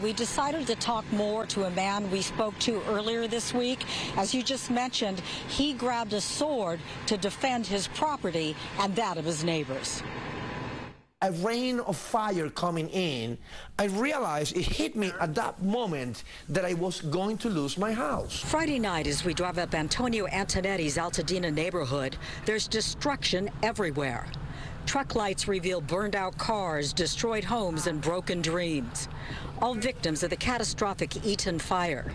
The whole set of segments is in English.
We decided to talk more to a man we spoke to earlier this week. As you just mentioned, he grabbed a sword to defend his property and that of his neighbors. A rain of fire coming in, I realized it hit me at that moment that I was going to lose my house. Friday night, as we drive up Antonio Antonetti's Altadena neighborhood, there's destruction everywhere. Truck lights reveal burned out cars, destroyed homes, and broken dreams. All victims of the catastrophic Eaton fire.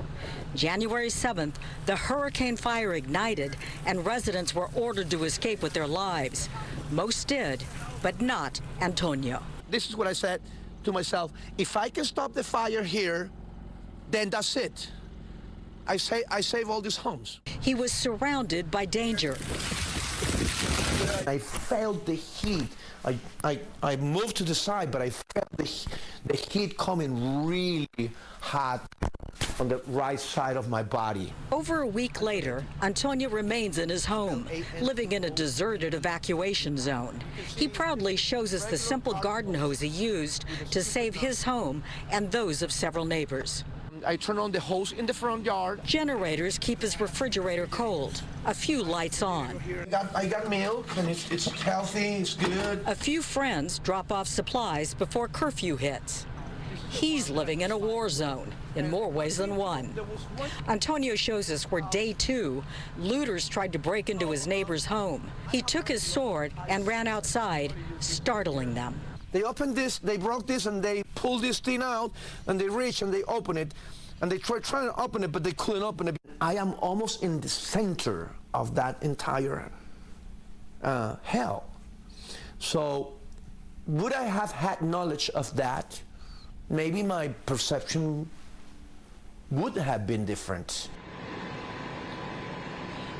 January 7th, the hurricane fire ignited and residents were ordered to escape with their lives. Most did, but not Antonio. This is what I said to myself. If I can stop the fire here, then that's it. I save all these homes. He was surrounded by danger. I felt the heat. I moved to the side, but I felt the heat coming really hot on the right side of my body. Over a week later, Antonio remains in his home, living in a deserted evacuation zone. He proudly shows us the simple garden hose he used to save his home and those of several neighbors. I turn on the hose in the front yard. Generators keep his refrigerator cold. A few lights on. I got milk, and it's healthy, it's good. A few friends drop off supplies before curfew hits. He's living in a war zone in more ways than one. Antonio shows us where day 2, looters tried to break into his neighbor's home. He took his sword and ran outside, startling them. They opened this, they broke this, and they pulled this thing out, and they reached and they opened it, and they tried trying to open it, but they couldn't open it. I am almost in the center of that entire hell. So would I have had knowledge of that? Maybe my perception would have been different.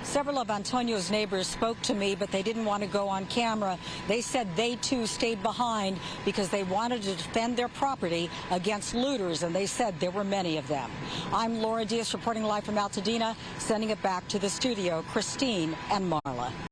Several of Antonio's neighbors spoke to me, but they didn't want to go on camera. They said they too stayed behind because they wanted to defend their property against looters, and they said there were many of them. I'm Laura Diaz reporting live from Altadena, sending it back to the studio, Christine and Marla.